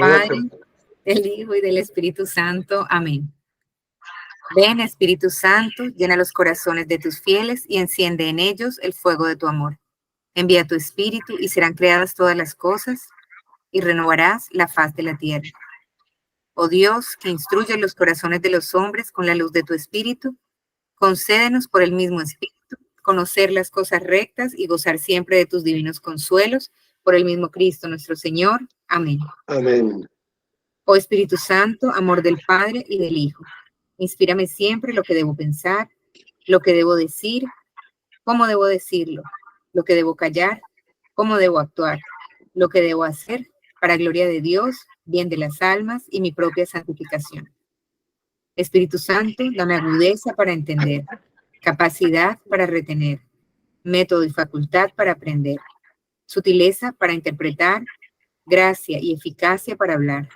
Padre, otro. del Hijo y del Espíritu Santo. Amén. Ven, Espíritu Santo, llena los corazones de tus fieles y enciende en ellos el fuego de tu amor. Envía tu Espíritu y serán creadas todas las cosas y renovarás la faz de la tierra. Oh Dios, que instruyes los corazones de los hombres con la luz de tu Espíritu, concédenos por el mismo Espíritu conocer las cosas rectas y gozar siempre de tus divinos consuelos, por el mismo Cristo nuestro Señor. Amén. Amén. Oh Espíritu Santo, amor del Padre y del Hijo, inspírame siempre lo que debo pensar, lo que debo decir, cómo debo decirlo, lo que debo callar, cómo debo actuar, lo que debo hacer, para gloria de Dios, bien de las almas y mi propia santificación. Espíritu Santo, dame agudeza para entender, capacidad para retener, método y facultad para aprender, sutileza para interpretar, gracia y eficacia para hablar.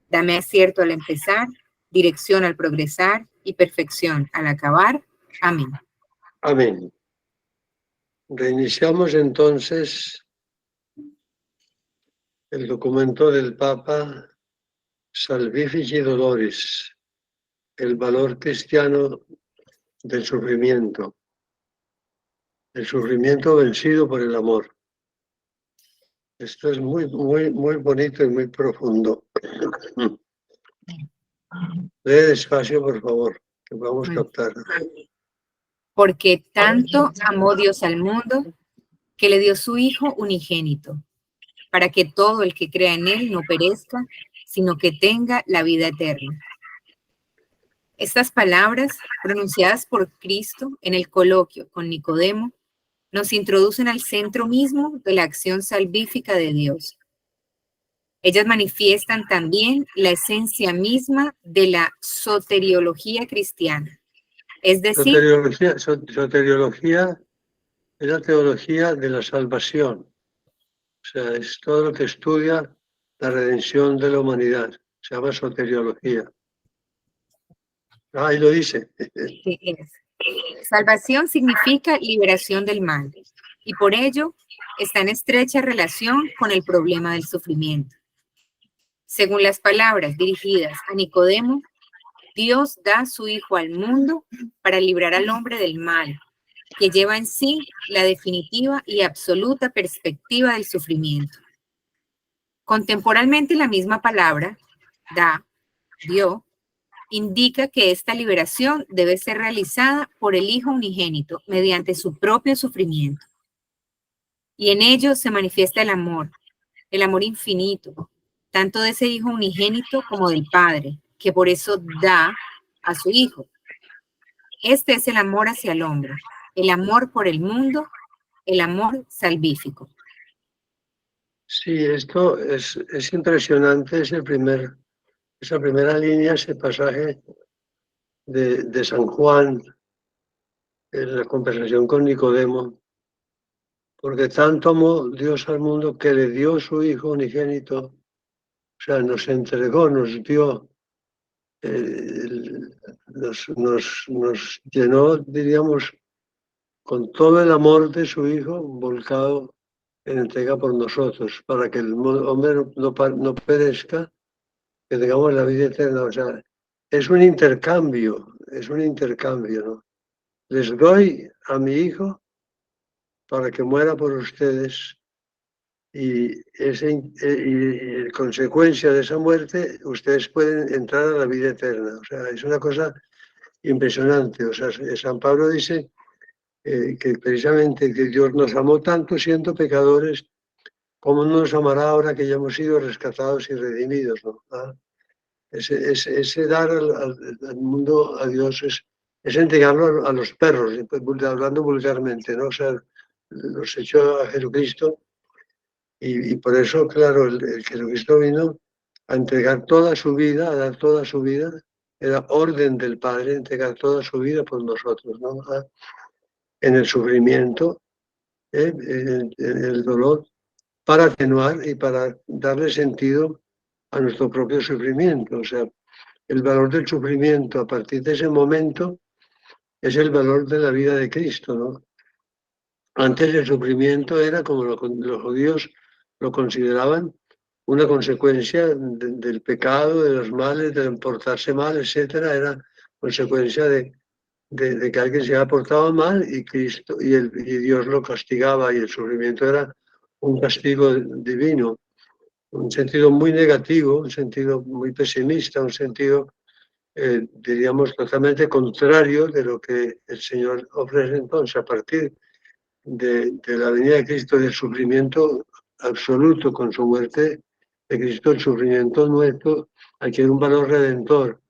Dame acierto al empezar, dirección al progresar y perfección al acabar. Amén. Amén. Reiniciamos entonces el documento del Papa Salvifici Doloris, el valor cristiano del sufrimiento. El sufrimiento vencido por el amor. Esto es muy, muy, muy bonito y muy profundo. Lee despacio, por favor, que vamos a captar. Porque tanto amó Dios al mundo que le dio su Hijo unigénito, para que todo el que crea en Él no perezca, sino que tenga la vida eterna. Estas palabras, pronunciadas por Cristo en el coloquio con Nicodemo, nos introducen al centro mismo de la acción salvífica de Dios. Ellas manifiestan también la esencia misma de la soteriología cristiana, es decir, Soteriología es la teología de la salvación. O sea, es todo lo que estudia la redención de la humanidad. Se llama soteriología. Ahí lo dice. que es. Salvación significa liberación del mal y por ello está en estrecha relación con el problema del sufrimiento. Según las palabras dirigidas a Nicodemo, Dios da a su Hijo al mundo para librar al hombre del mal, que lleva en sí la definitiva y absoluta perspectiva del sufrimiento. Contemporalmente, la misma palabra, da, dio, indica que esta liberación debe ser realizada por el Hijo unigénito mediante su propio sufrimiento. Y en ello se manifiesta el amor infinito, tanto de ese Hijo unigénito como del Padre, que por eso da a su Hijo. Este es el amor hacia el hombre, el amor por el mundo, el amor salvífico. Sí, esto es impresionante, esa primera línea, ese pasaje de San Juan, en la conversación con Nicodemo, porque tanto amó Dios al mundo que le dio su Hijo unigénito, o sea, nos entregó, nos dio, nos llenó, diríamos, con todo el amor de su Hijo volcado en entrega por nosotros, para que el hombre no perezca, que tengamos la vida eterna. O sea, es un intercambio, ¿no? Les doy a mi Hijo para que muera por ustedes y en consecuencia de esa muerte ustedes pueden entrar a la vida eterna. O sea, es una cosa impresionante. O sea, San Pablo dice que precisamente que Dios nos amó tanto siendo pecadores, ¿cómo no nos amará ahora que ya hemos sido rescatados y redimidos? ¿No? Ese dar al mundo, a Dios, es entregarlo a los perros, hablando vulgarmente, ¿no? O sea, los echó a Jesucristo y por eso, claro, el Jesucristo vino a entregar toda su vida, a dar toda su vida, era orden del Padre entregar toda su vida por nosotros, ¿no? En el sufrimiento, en el dolor, para atenuar y para darle sentido a nuestro propio sufrimiento. O sea, el valor del sufrimiento a partir de ese momento es el valor de la vida de Cristo, ¿no? Antes el sufrimiento era como los judíos lo consideraban una consecuencia del pecado, de los males, de portarse mal, etcétera, era consecuencia de que alguien se había portado mal y Cristo y Dios lo castigaba, y el sufrimiento era un castigo divino, un sentido muy negativo, un sentido muy pesimista, un sentido, diríamos, totalmente contrario de lo que el Señor ofrece. Entonces, a partir de la venida de Cristo, del sufrimiento absoluto con su muerte de Cristo, el sufrimiento nuestro adquiere un valor redentor,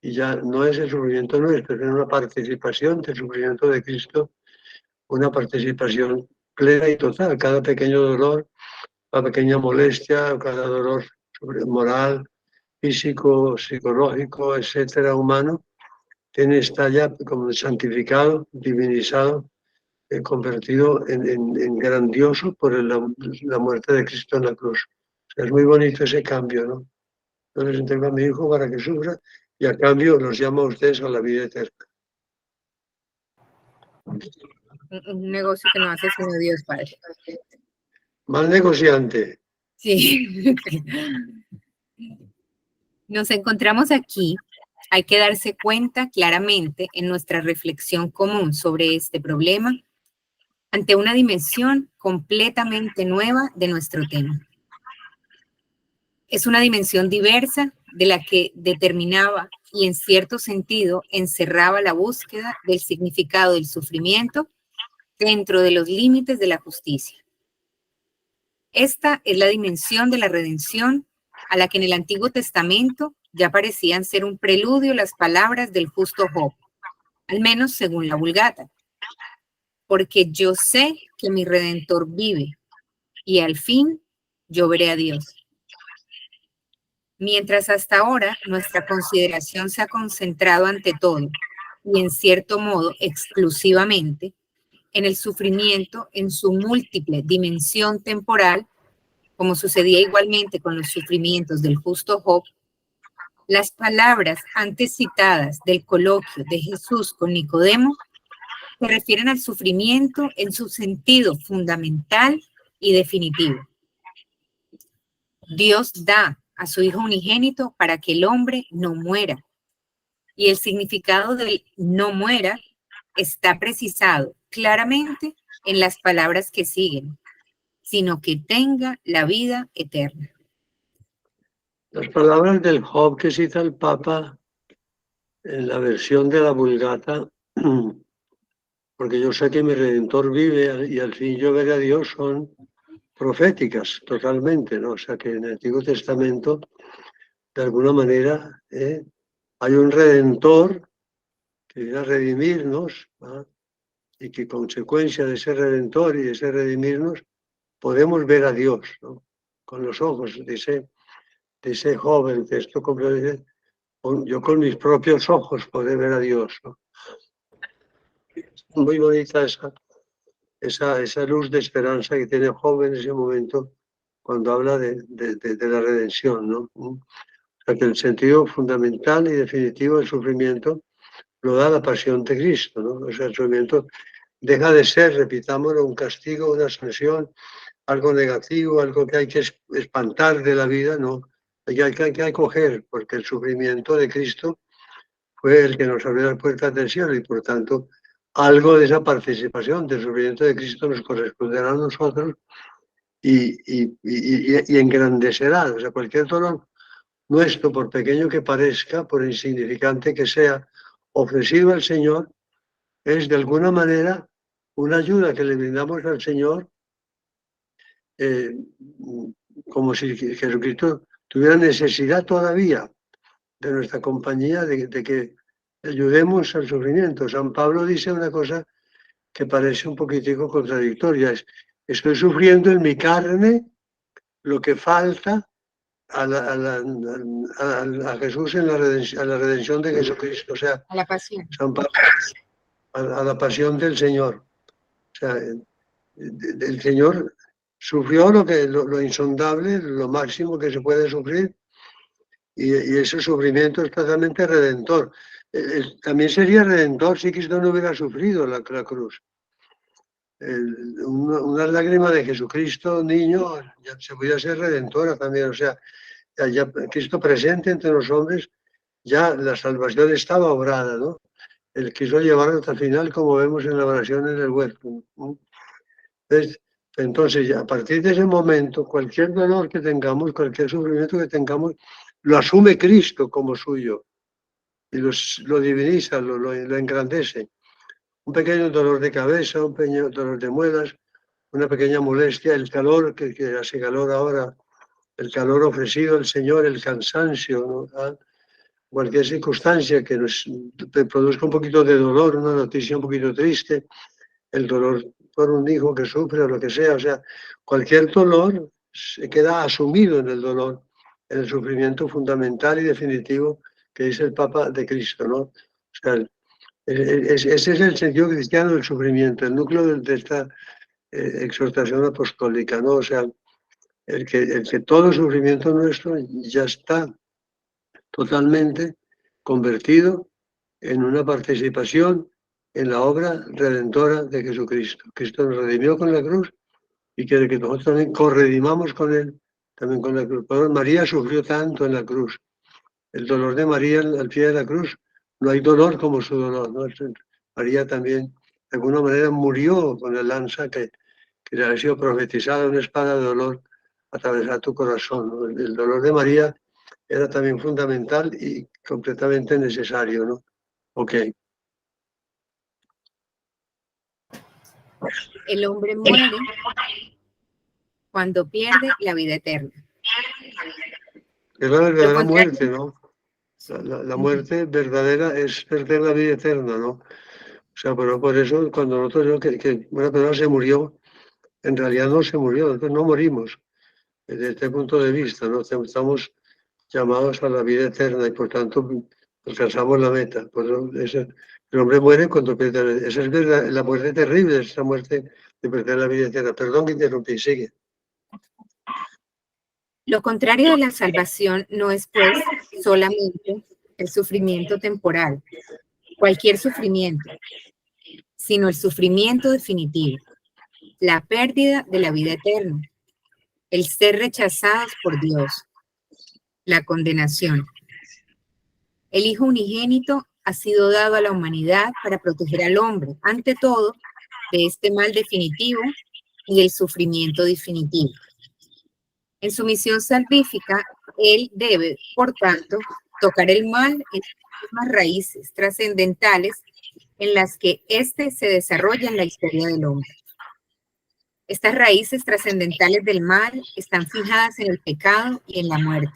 y ya no es el sufrimiento nuestro, es una participación del sufrimiento de Cristo, una participación plena y total. Cada pequeño dolor, cada pequeña molestia, cada dolor moral, físico, psicológico, etcétera, humano, está ya como santificado, divinizado, convertido en grandioso por la muerte de Cristo en la cruz. O sea, es muy bonito ese cambio, ¿no? Yo les entrego a mi hijo para que sufra, y a cambio los llamo a ustedes a la vida eterna. Un negocio que no hace sino Dios, Padre. Mal negociante. Sí. Nos encontramos aquí. Hay que darse cuenta claramente en nuestra reflexión común sobre este problema ante una dimensión completamente nueva de nuestro tema. Es una dimensión diversa de la que determinaba y en cierto sentido encerraba la búsqueda del significado del sufrimiento dentro de los límites de la justicia. Esta es la dimensión de la redención a la que en el Antiguo Testamento ya parecían ser un preludio las palabras del justo Job, al menos según la Vulgata. Porque yo sé que mi Redentor vive y al fin yo veré a Dios. Mientras hasta ahora nuestra consideración se ha concentrado ante todo y en cierto modo exclusivamente en el sufrimiento en su múltiple dimensión temporal, como sucedía igualmente con los sufrimientos del justo Job, las palabras antes citadas del coloquio de Jesús con Nicodemo se refieren al sufrimiento en su sentido fundamental y definitivo. Dios da a su Hijo unigénito para que el hombre no muera. Y el significado del no muera está precisado claramente en las palabras que siguen, sino que tenga la vida eterna. Las palabras del Job que cita el Papa en la versión de la Vulgata, porque yo sé que mi Redentor vive y al fin yo veré a Dios, son proféticas totalmente, ¿no? O sea que en el Antiguo Testamento, de alguna manera, hay un Redentor que viene a redimirnos, ¿no? Y que consecuencia de ese Redentor y de ese redimirnos, podemos ver a Dios, ¿no? Con los ojos de ese joven que esto comprende. Yo con mis propios ojos podré ver a Dios, ¿no? Muy bonita esa luz de esperanza que tiene Job en ese momento cuando habla de la redención, ¿no? O sea, que el sentido fundamental y definitivo del sufrimiento lo da la pasión de Cristo, ¿no? O sea, el sufrimiento deja de ser, repitámoslo, un castigo, una sanción, algo negativo, algo que hay que espantar de la vida, ¿no? Hay que acoger, porque el sufrimiento de Cristo fue el que nos abrió las puertas del cielo, y por tanto algo de esa participación del sufrimiento de Cristo nos corresponderá a nosotros y engrandecerá. O sea, cualquier dolor nuestro, por pequeño que parezca, por insignificante que sea, ofrecido al Señor, es de alguna manera una ayuda que le brindamos al Señor, como si Jesucristo tuviera necesidad todavía de nuestra compañía, de que ayudemos al sufrimiento. San Pablo dice una cosa que parece un poquitico contradictoria: estoy sufriendo en mi carne lo que falta a Jesús en a la redención de Jesucristo. O sea, A la pasión. San Pablo, a la pasión del Señor. O sea, el Señor sufrió lo insondable, lo máximo que se puede sufrir, y ese sufrimiento es totalmente redentor. También sería redentor si Cristo no hubiera sufrido la cruz. una lágrima de Jesucristo, niño, ya se podía ser redentora también, o sea, ya Cristo presente entre los hombres, ya la salvación estaba obrada, ¿no? Él quiso llevarlo hasta el final, como vemos en la oración en el huerto, ¿no? Entonces, ya a partir de ese momento, cualquier dolor que tengamos, cualquier sufrimiento que tengamos, lo asume Cristo como suyo y lo diviniza, lo engrandece. Un pequeño dolor de cabeza, un pequeño dolor de muelas, una pequeña molestia, el calor, que hace calor ahora, el calor ofrecido al Señor, el cansancio, ¿no? ¿Ah? Cualquier circunstancia que nos produzca un poquito de dolor, una noticia un poquito triste, el dolor por un hijo que sufre o lo que sea, o sea, cualquier dolor se queda asumido en el dolor, en el sufrimiento fundamental y definitivo que dice el Papa de Cristo, ¿no? O sea, ese es el sentido cristiano del sufrimiento, el núcleo de esta exhortación apostólica, ¿no? O sea, el que todo sufrimiento nuestro ya está totalmente convertido en una participación en la obra redentora de Jesucristo. Cristo nos redimió con la cruz y quiere que nosotros también corredimamos con Él, también con la cruz. Pero María sufrió tanto en la cruz. El dolor de María al pie de la cruz, no hay dolor como su dolor, ¿no? María también, de alguna manera, murió con la lanza que le había sido profetizada, una espada de dolor atravesar tu corazón, ¿no? El dolor de María era también fundamental y completamente necesario, ¿no? Ok. El hombre muere cuando pierde la vida eterna. Es la Lo verdadera contrario, muerte, ¿no? La muerte verdadera es perder la vida eterna, ¿no? O sea, pero por eso cuando nosotros vemos que una persona se murió, en realidad no se murió, nosotros no morimos desde este punto de vista, ¿no? Estamos llamados a la vida eterna y por tanto alcanzamos la meta. Por eso, el hombre muere cuando pierde la vida. Esa es la muerte terrible, esa muerte de perder la vida eterna. Perdón que interrumpí, sigue. lo contrario de la salvación no es, pues, solamente el sufrimiento temporal, cualquier sufrimiento, sino el sufrimiento definitivo, la pérdida de la vida eterna, el ser rechazados por Dios, la condenación. El Hijo unigénito ha sido dado a la humanidad para proteger al hombre, ante todo, de este mal definitivo y el sufrimiento definitivo. En su misión salvífica, Él debe, por tanto, tocar el mal en las mismas raíces trascendentales en las que éste se desarrolla en la historia del hombre. Estas raíces trascendentales del mal están fijadas en el pecado y en la muerte.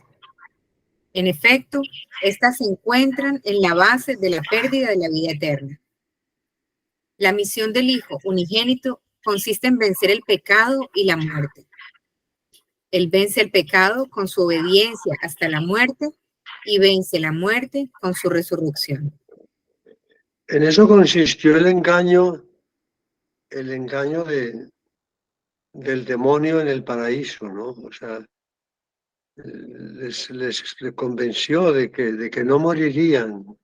En efecto, estas se encuentran en la base de la pérdida de la vida eterna. La misión del Hijo unigénito consiste en vencer el pecado y la muerte. Él vence el pecado con su obediencia hasta la muerte y vence la muerte con su resurrección. En eso consistió el engaño del demonio en el paraíso, ¿no? O sea, les convenció de que no morirían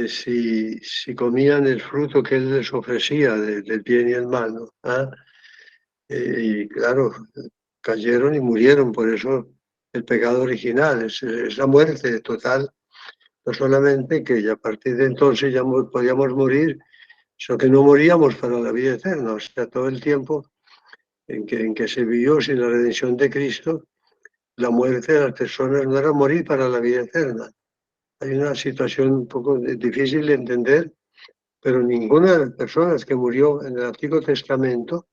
si comían el fruto que él les ofrecía del bien y el mal, ¿no? ¿Ah? Y claro, cayeron y murieron, por eso el pecado original es la muerte total, no solamente que ya a partir de entonces ya podíamos morir, sino que no moríamos para la vida eterna, o sea, todo el tiempo en que se vivió sin la redención de Cristo, la muerte de las personas no era morir para la vida eterna. Hay una situación un poco difícil de entender, pero ninguna de las personas que murió en el Antiguo Testamento,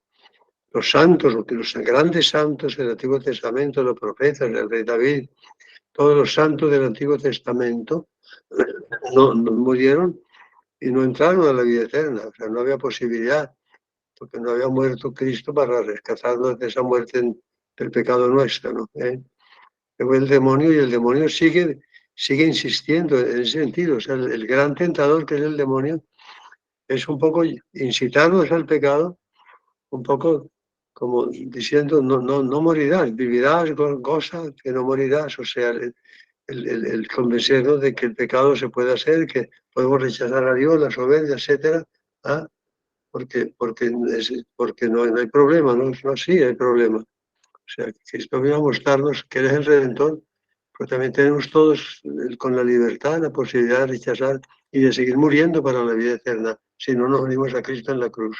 los santos, los grandes santos del Antiguo Testamento, los profetas, el rey David, todos los santos del Antiguo Testamento, no murieron y no entraron a la vida eterna. O sea, no había posibilidad, porque no había muerto Cristo para rescatarnos de esa muerte del pecado nuestro, ¿no? Fue el demonio y el demonio sigue insistiendo en ese sentido. O sea, el gran tentador que es el demonio es un poco incitarnos al pecado, un poco como diciendo, no morirás, vivirás, goza, que no morirás. O sea, el convencernos de que el pecado se puede hacer, que podemos rechazar a Dios, la soberbia, etcétera, ¿ah? Porque no hay problema, ¿no? No, sí hay problema. O sea, que Cristo vino a mostrarnos que Él es el Redentor, pero también tenemos todos con la libertad la posibilidad de rechazar y de seguir muriendo para la vida eterna, si no nos unimos a Cristo en la cruz.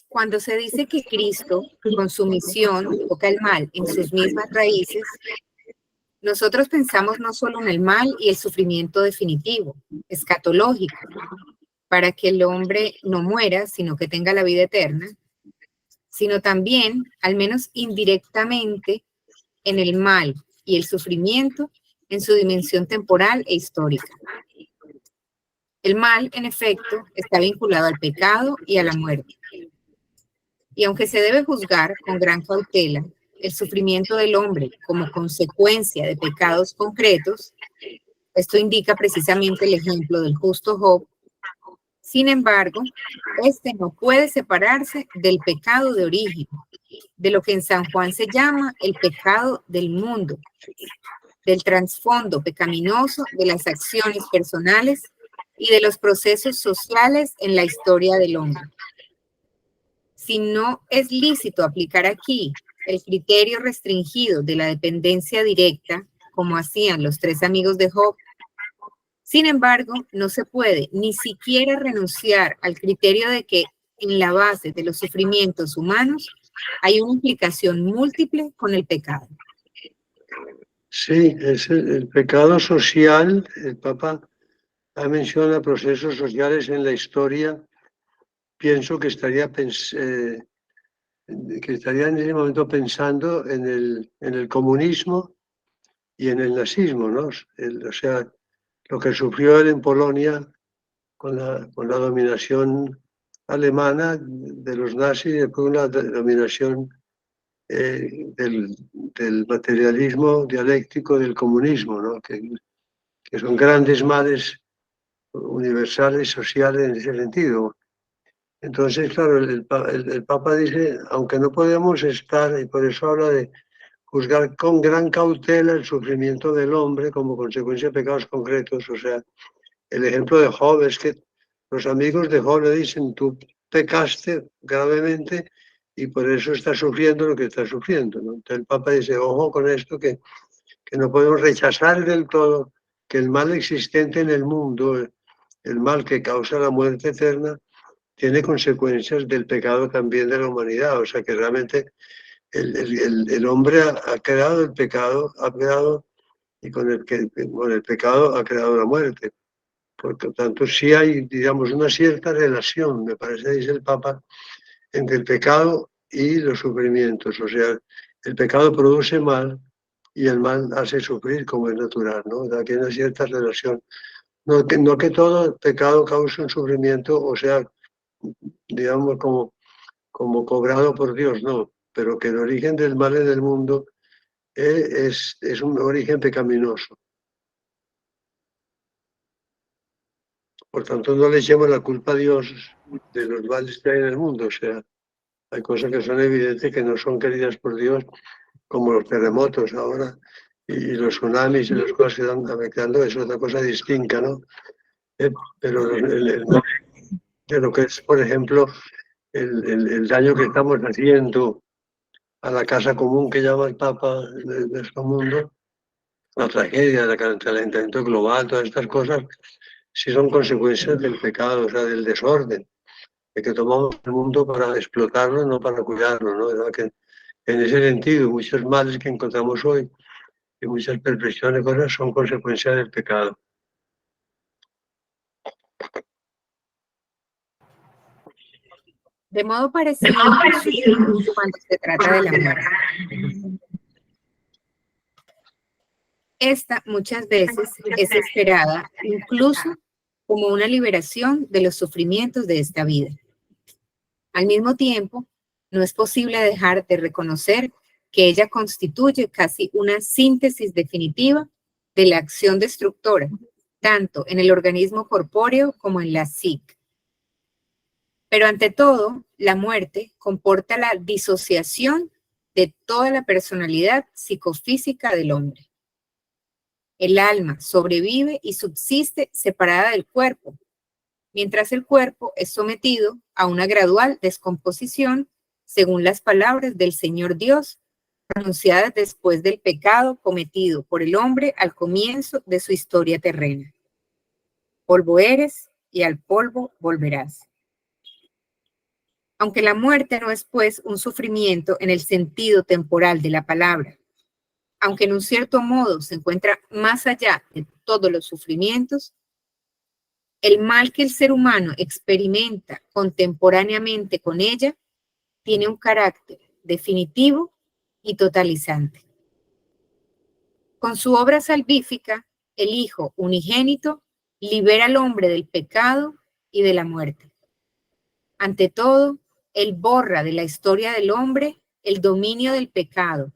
Cuando se dice que Cristo, con su misión, toca el mal en sus mismas raíces, nosotros pensamos no solo en el mal y el sufrimiento definitivo, escatológico, para que el hombre no muera, sino que tenga la vida eterna, sino también, al menos indirectamente, en el mal y el sufrimiento en su dimensión temporal e histórica. El mal, en efecto, está vinculado al pecado y a la muerte. Y aunque se debe juzgar con gran cautela el sufrimiento del hombre como consecuencia de pecados concretos, esto indica precisamente el ejemplo del justo Job. Sin embargo, este no puede separarse del pecado de origen, de lo que en San Juan se llama el pecado del mundo, del trasfondo pecaminoso de las acciones personales y de los procesos sociales en la historia del hombre. Si no es lícito aplicar aquí el criterio restringido de la dependencia directa, como hacían los tres amigos de Job, sin embargo, no se puede ni siquiera renunciar al criterio de que en la base de los sufrimientos humanos hay una implicación múltiple con el pecado. Sí, es el pecado social. El Papa menciona procesos sociales en la historia. Pienso que estaría en ese momento pensando en el comunismo y en el nazismo, ¿no? O sea, lo que sufrió él en Polonia con la dominación alemana de los nazis y después la dominación del materialismo dialéctico del comunismo, ¿no? Que son grandes males universales, sociales en ese sentido. Entonces, claro, el Papa dice, aunque no podemos estar, y por eso habla de juzgar con gran cautela el sufrimiento del hombre como consecuencia de pecados concretos. O sea, el ejemplo de Job es que los amigos de Job le dicen, tú pecaste gravemente y por eso estás sufriendo lo que estás sufriendo, ¿no? Entonces el Papa dice, ojo con esto, que no podemos rechazar del todo que el mal existente en el mundo, el mal que causa la muerte eterna, tiene consecuencias del pecado también de la humanidad. O sea que realmente el hombre ha creado el pecado, ha creado, y con el pecado ha creado la muerte. Por lo tanto, sí hay, digamos, una cierta relación, me parece, dice el Papa, entre el pecado y los sufrimientos. O sea, el pecado produce mal y el mal hace sufrir, como es natural, ¿no? O sea, que hay una cierta relación. No que todo pecado cause un sufrimiento, o sea, digamos, como cobrado por Dios, no, pero que el origen del mal en el mundo es un origen pecaminoso. Por tanto, no le echemos la culpa a Dios de los males que hay en el mundo. O sea, hay cosas que son evidentes que no son queridas por Dios, como los terremotos ahora, y los tsunamis y las cosas que están afectando, es otra cosa distinta, ¿no? Pero de lo que es, por ejemplo, el daño que estamos haciendo a la casa común que llama el Papa de nuestro mundo, la tragedia, el calentamiento global, todas estas cosas, sí son consecuencias del pecado, o sea, del desorden, de que tomamos el mundo para explotarlo, no para cuidarlo, ¿no? ¿Verdad? Que en ese sentido, muchos males que encontramos hoy y muchas perversiones, cosas son consecuencias del pecado. De modo parecido, cuando se trata de la muerte. Esta muchas veces es esperada incluso como una liberación de los sufrimientos de esta vida. Al mismo tiempo, no es posible dejar de reconocer que ella constituye casi una síntesis definitiva de la acción destructora, tanto en el organismo corpóreo como en la psique. Pero ante todo, la muerte comporta la disociación de toda la personalidad psicofísica del hombre. El alma sobrevive y subsiste separada del cuerpo, mientras el cuerpo es sometido a una gradual descomposición según las palabras del Señor Dios, pronunciadas después del pecado cometido por el hombre al comienzo de su historia terrena. Polvo eres y al polvo volverás. Aunque la muerte no es, pues, un sufrimiento en el sentido temporal de la palabra, aunque en un cierto modo se encuentra más allá de todos los sufrimientos, el mal que el ser humano experimenta contemporáneamente con ella tiene un carácter definitivo y totalizante. Con su obra salvífica, el Hijo unigénito libera al hombre del pecado y de la muerte. Ante todo, Él borra de la historia del hombre el dominio del pecado,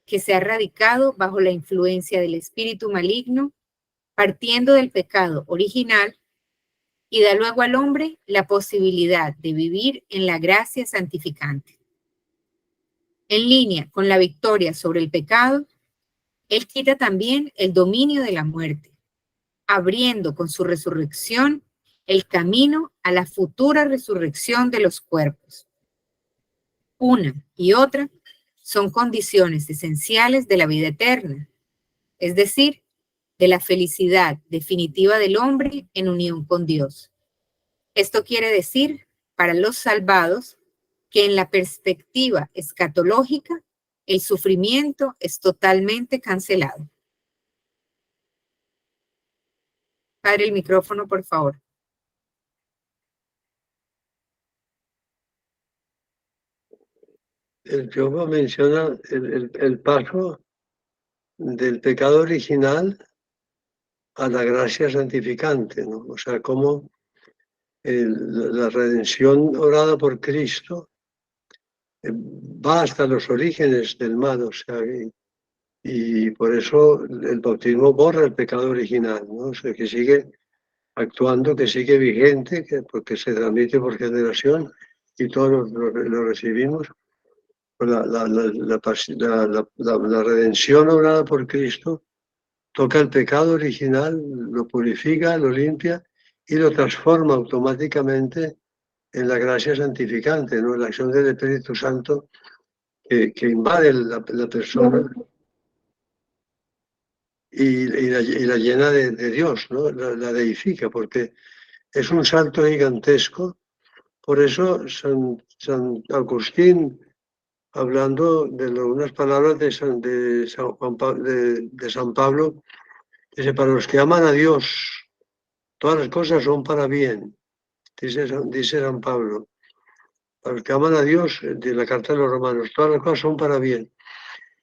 que se ha radicado bajo la influencia del espíritu maligno, partiendo del pecado original, y da luego al hombre la posibilidad de vivir en la gracia santificante. En línea con la victoria sobre el pecado, Él quita también el dominio de la muerte, abriendo con su resurrección el camino a la futura resurrección de los cuerpos. Una y otra son condiciones esenciales de la vida eterna, es decir, de la felicidad definitiva del hombre en unión con Dios. Esto quiere decir, para los salvados, que en la perspectiva escatológica, el sufrimiento es totalmente cancelado. Padre, el micrófono, por favor. El Jehová menciona el paso del pecado original a la gracia santificante, ¿no? O sea, cómo la redención orada por Cristo va hasta los orígenes del mal, o sea, y por eso el bautismo borra el pecado original, ¿no? O sea, que sigue actuando, que sigue vigente, porque se transmite por generación y todos lo recibimos. La redención obrada por Cristo toca el pecado original, lo purifica, lo limpia y lo transforma automáticamente en la gracia santificante, ¿no? La acción del Espíritu Santo que invade la persona y la llena de Dios, ¿no? La deifica, porque es un salto gigantesco. Por eso San Agustín, hablando de unas palabras de San Pablo, dice: para los que aman a Dios, todas las cosas son para bien, dice San Pablo. Para los que aman a Dios, de la carta de los Romanos, todas las cosas son para bien.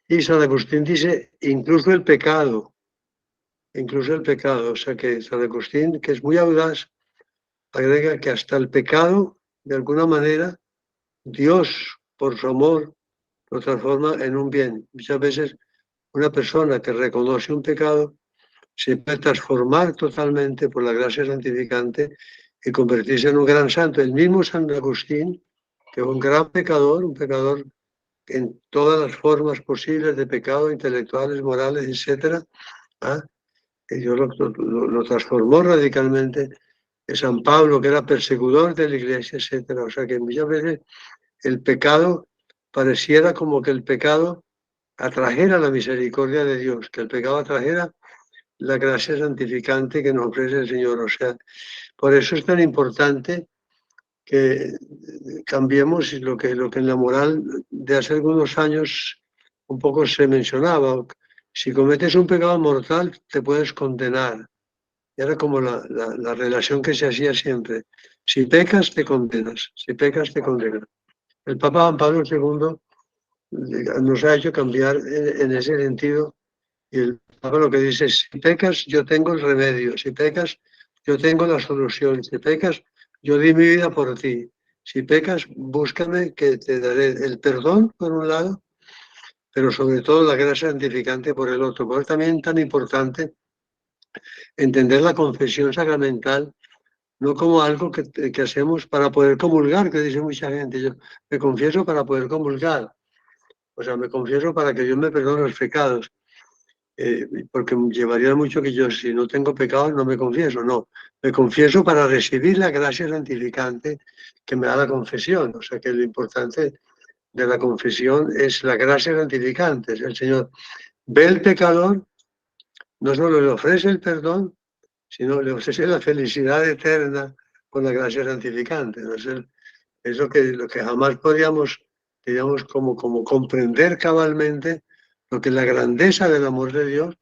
Y San Agustín dice, incluso el pecado, o sea que San Agustín, que es muy audaz, agrega que hasta el pecado, de alguna manera, Dios, por su amor, lo transforma en un bien. Muchas veces una persona que reconoce un pecado se puede transformar totalmente por la gracia santificante y convertirse en un gran santo. El mismo San Agustín, que es un gran pecador, un pecador en todas las formas posibles de pecado, intelectuales, morales, etc., ¿ah? Que Dios lo transformó radicalmente. San Pablo, que era perseguidor de la iglesia, etc. O sea que muchas veces el pecado pareciera como que el pecado atrajera la misericordia de Dios, que el pecado atrajera la gracia santificante que nos ofrece el Señor. O sea, por eso es tan importante que cambiemos lo que en la moral de hace algunos años un poco se mencionaba. Si cometes un pecado mortal, te puedes condenar. Y era como la relación que se hacía siempre. Si pecas, te condenas. Si pecas, te condenas. El Papa Juan Pablo II nos ha hecho cambiar en ese sentido. Y el Papa lo que dice es: si pecas, yo tengo el remedio. Si pecas, yo tengo la solución. Si pecas, yo di mi vida por ti. Si pecas, búscame, que te daré el perdón por un lado, pero sobre todo la gracia santificante por el otro. Por eso también es tan importante entender la confesión sacramental no como algo que hacemos para poder comulgar, que dice mucha gente. Yo me confieso para poder comulgar, o sea, me confieso para que Dios me perdone los pecados. porque llevaría mucho que yo, si no tengo pecado, no me confieso. No, me confieso para recibir la gracia santificante que me da la confesión. O sea que lo importante de la confesión es la gracia santificante. El Señor ve el pecador, no solo le ofrece el perdón, sino le ofrece la felicidad eterna con la gracia santificante. Entonces, es lo que jamás podríamos, digamos, como comprender cabalmente lo que es la grandeza del amor de Dios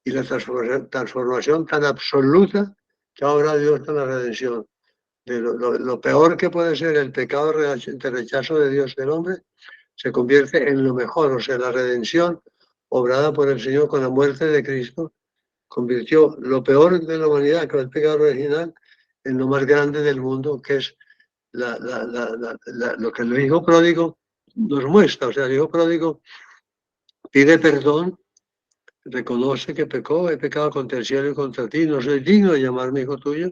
y la transformación tan absoluta que ha obrado Dios con la redención. De lo peor que puede ser el pecado de rechazo de Dios del hombre, se convierte en lo mejor, o sea, la redención obrada por el Señor con la muerte de Cristo, convirtió lo peor de la humanidad, que es el pecado original, en lo más grande del mundo, que es lo que el hijo pródigo nos muestra. O sea, el hijo pródigo pide perdón, reconoce que pecó, he pecado contra el cielo y contra ti, no soy digno de llamarme hijo tuyo.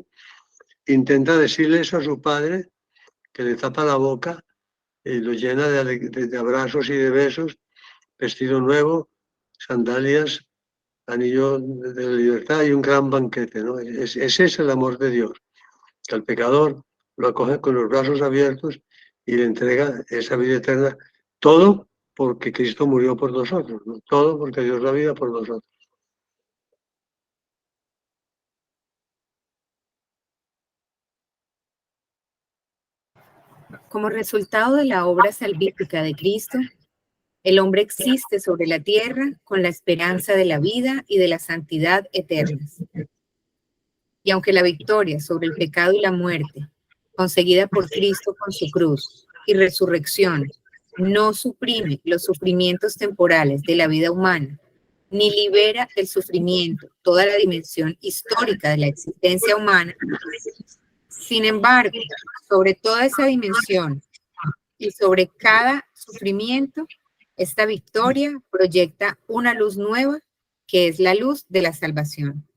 Intenta decirle eso a su padre, que le tapa la boca y lo llena de abrazos y de besos, vestido nuevo, sandalias, anillo de la libertad y un gran banquete, ¿no? Ese es el amor de Dios, que al pecador lo acoge con los brazos abiertos y le entrega esa vida eterna. Todo porque Cristo murió por nosotros, ¿no? Todo porque Dios da vida por nosotros. Como resultado de la obra salvífica de Cristo, el hombre existe sobre la tierra con la esperanza de la vida y de la santidad eternas. Y aunque la victoria sobre el pecado y la muerte, conseguida por Cristo con su cruz y resurrección, no suprime los sufrimientos temporales de la vida humana, ni libera del sufrimiento toda la dimensión histórica de la existencia humana, sin embargo, sobre toda esa dimensión y sobre cada sufrimiento, esta victoria proyecta una luz nueva que es la luz de la salvación.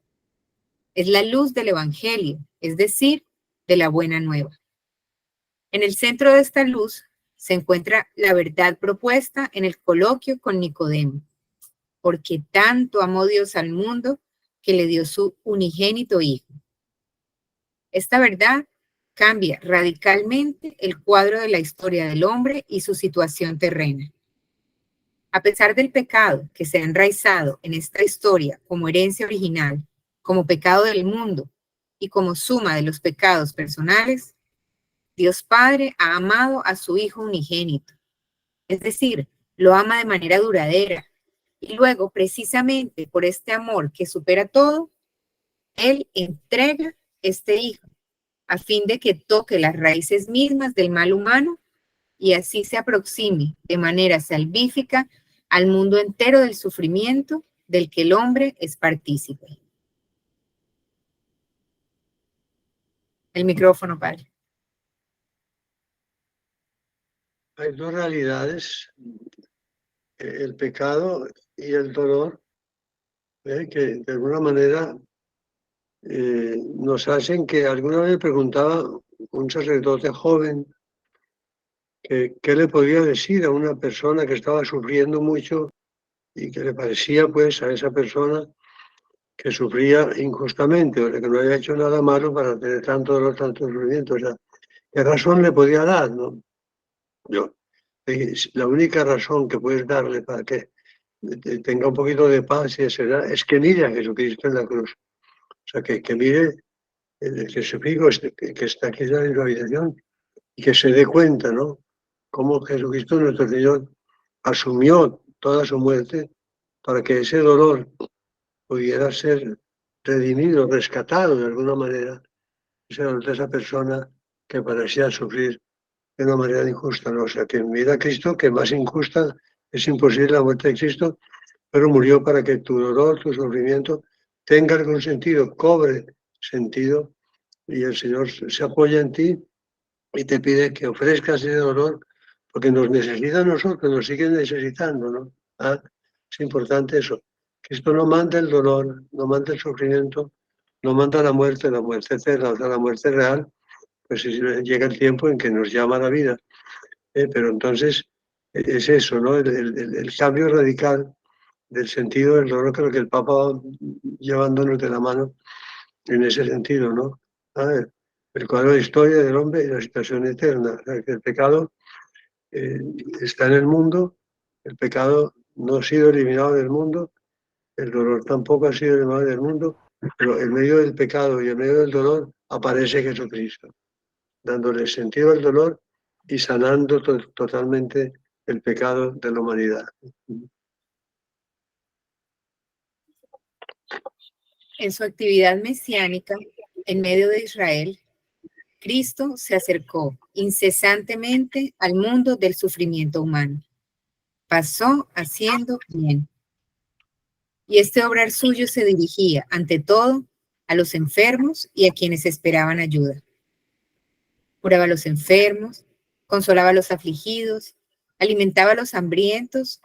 Es la luz del Evangelio, es decir, de la buena nueva. En el centro de esta luz se encuentra la verdad propuesta en el coloquio con Nicodemo, porque tanto amó Dios al mundo que le dio su unigénito Hijo. Esta verdad cambia radicalmente el cuadro de la historia del hombre y su situación terrena. A pesar del pecado que se ha enraizado en esta historia como herencia original, como pecado del mundo y como suma de los pecados personales, Dios Padre ha amado a su Hijo unigénito, es decir, lo ama de manera duradera, y luego, precisamente por este amor que supera todo, Él entrega este Hijo, a fin de que toque las raíces mismas del mal humano y así se aproxime de manera salvífica al mundo entero del sufrimiento del que el hombre es partícipe. El micrófono, padre. Hay dos realidades, el pecado y el dolor, que de alguna manera nos hacen que alguna vez preguntaba un sacerdote joven que qué le podía decir a una persona que estaba sufriendo mucho y que le parecía pues a esa persona que sufría injustamente, o sea, que no había hecho nada malo para tener tanto dolor, tanto sufrimiento. O sea, ¿qué razón le podía dar? ¿No? Yo dije, la única razón que puedes darle para que tenga un poquito de paz y de seriedad es que mire a Jesucristo en la cruz. O sea, que mire el crucifijo que está aquí en la habitación y que se dé cuenta, ¿no? Cómo Jesucristo nuestro Señor asumió toda su muerte para que ese dolor pudiera ser redimido, rescatado de alguna manera, ese dolor de esa persona que parecía sufrir de una manera injusta, ¿no? O sea, que mira a Cristo, que más injusta es imposible la muerte de Cristo, pero murió para que tu dolor, tu sufrimiento tenga algún sentido, cobre sentido, y el Señor se apoya en ti y te pide que ofrezcas ese dolor porque nos necesita a nosotros, nos sigue necesitando, ¿no? Ah, es importante eso. Cristo no manda el dolor, no manda el sufrimiento, no manda la muerte eterna, o sea, la muerte real, pues llega el tiempo en que nos llama a la vida. Pero entonces es eso, ¿no? El cambio radical del sentido del dolor, creo que el Papa va llevándonos de la mano en ese sentido, ¿no? A ver, el cuadro de historia del hombre y la situación eterna. O sea, que el pecado está en el mundo, el pecado no ha sido eliminado del mundo, el dolor tampoco ha sido eliminado del mundo, pero en medio del pecado y en medio del dolor aparece Jesucristo, dándole sentido al dolor y sanando totalmente el pecado de la humanidad. En su actividad mesiánica, en medio de Israel, Cristo se acercó incesantemente al mundo del sufrimiento humano. Pasó haciendo bien. Y este obrar suyo se dirigía, ante todo, a los enfermos y a quienes esperaban ayuda. Curaba a los enfermos, consolaba a los afligidos, alimentaba a los hambrientos,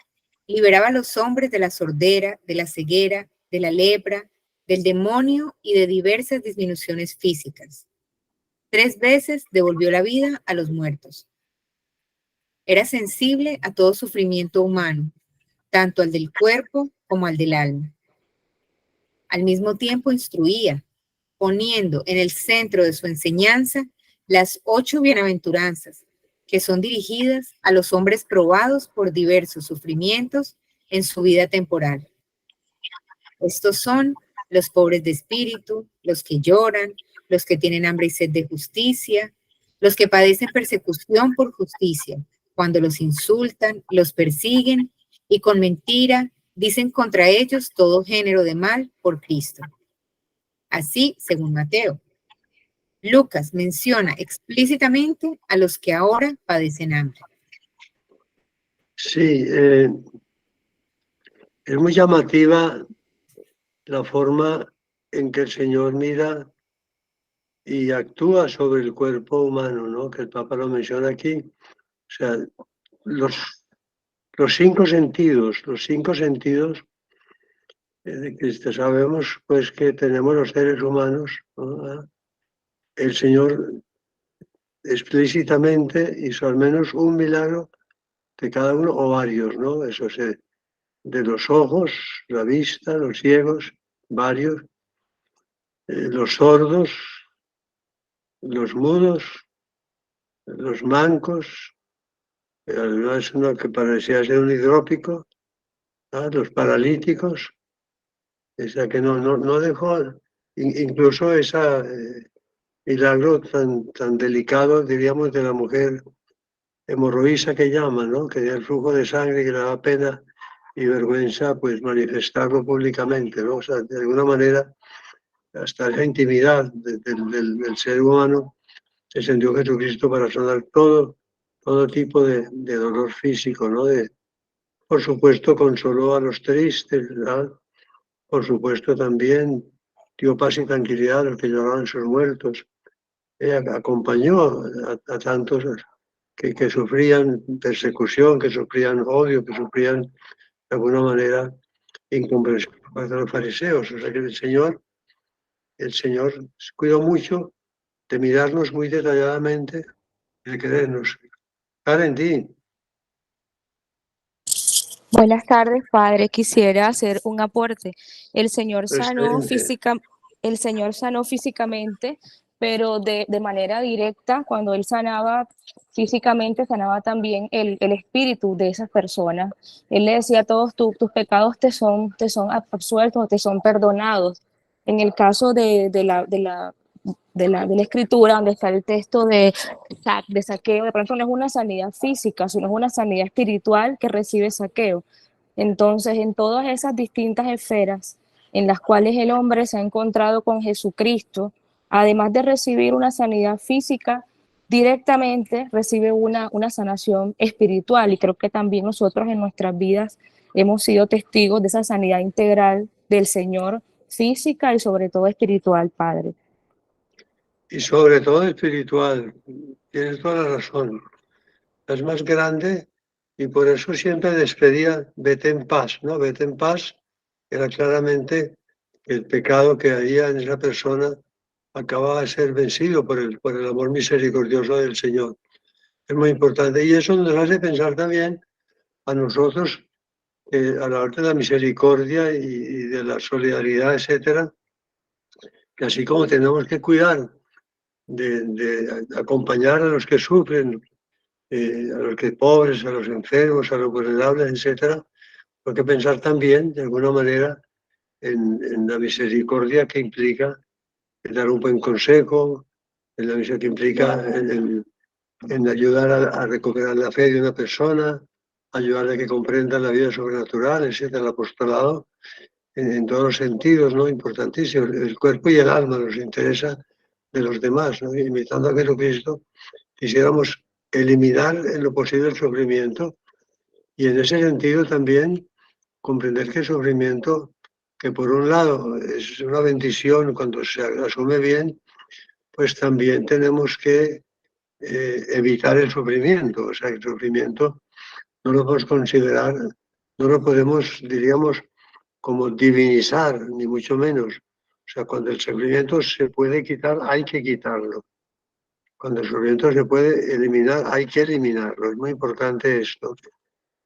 liberaba a los hombres de la sordera, de la ceguera, de la lepra, del demonio y de diversas disminuciones físicas. 3 veces devolvió la vida a los muertos. Era sensible a todo sufrimiento humano, tanto al del cuerpo como al del alma. Al mismo tiempo instruía, poniendo en el centro de su enseñanza las 8 bienaventuranzas, que son dirigidas a los hombres probados por diversos sufrimientos en su vida temporal. Estos son los pobres de espíritu, los que lloran, los que tienen hambre y sed de justicia, los que padecen persecución por justicia, cuando los insultan, los persiguen y con mentira dicen contra ellos todo género de mal por Cristo. Así, según Mateo. Lucas menciona explícitamente a los que ahora padecen hambre. Sí, es muy llamativa la forma en que el Señor mira y actúa sobre el cuerpo humano, ¿no? Que el Papa lo menciona aquí. O sea, los 5 sentidos, que sabemos pues que tenemos los seres humanos, ¿no? El Señor explícitamente hizo al menos un milagro de cada uno o varios, ¿no? Eso se, de los ojos, la vista, los ciegos, varios, los sordos, los mudos, los mancos, además uno que parecía ser un hidrópico, ¿no? Los paralíticos, esa que no dejó, incluso esa milagro tan delicado, diríamos, de la mujer hemorroísa que llaman, ¿no? Que tenía el flujo de sangre que le da pena y vergüenza pues manifestarlo públicamente, ¿no? O sea, de alguna manera, hasta esa intimidad del ser humano descendió Jesucristo para sanar todo tipo de dolor físico, ¿no? Por supuesto, consoló a los tristes, ¿verdad? Por supuesto, también dio paz y tranquilidad a los que lloraban sus muertos. Acompañó a tantos que sufrían persecución, que sufrían odio, que sufrían de alguna manera incomprensión por parte de los fariseos. O sea que el Señor cuidó mucho de mirarnos muy detalladamente y de querernos. Karen, di. Buenas tardes, padre. Quisiera hacer un aporte. El Señor sanó Presente. el Señor sanó físicamente, pero de manera directa, cuando Él sanaba físicamente, sanaba también el espíritu de esas personas. Él le decía a todos, tus pecados te son absueltos, te son perdonados. En el caso de la escritura, donde está el texto de Saqueo, de pronto no es una sanidad física, sino es una sanidad espiritual que recibe Saqueo. Entonces, en todas esas distintas esferas en las cuales el hombre se ha encontrado con Jesucristo, además de recibir una sanidad física, directamente recibe una sanación espiritual. Y creo que también nosotros en nuestras vidas hemos sido testigos de esa sanidad integral del Señor, física y sobre todo espiritual, Padre. Y sobre todo espiritual. Tienes toda la razón. Es más grande y por eso siempre despedía vete en paz, ¿no? Vete en paz era claramente el pecado que había en esa persona acababa de ser vencido por el amor misericordioso del Señor. Es muy importante y eso nos hace pensar también a nosotros a la hora de la misericordia y de la solidaridad, etcétera, que así como tenemos que cuidar de acompañar a los que sufren, a los que pobres, a los enfermos, a los vulnerables, etcétera, hay que pensar también, de alguna manera, en la misericordia que implica el dar un buen consejo, en la misericordia que implica en ayudar a recuperar la fe de una persona, ayudarle a que comprenda la vida sobrenatural, etcétera, el apostolado, en todos los sentidos, ¿no? Importantísimo. El cuerpo y el alma nos interesa de los demás, ¿no? Imitando a Jesucristo, quisiéramos eliminar en lo posible el sufrimiento y en ese sentido también comprender que el sufrimiento, que por un lado es una bendición cuando se asume bien, pues también tenemos que evitar el sufrimiento. O sea, el sufrimiento no lo podemos considerar, no lo podemos, diríamos, como divinizar, ni mucho menos. O sea, cuando el sufrimiento se puede quitar, hay que quitarlo. Cuando el sufrimiento se puede eliminar, hay que eliminarlo. Es muy importante esto.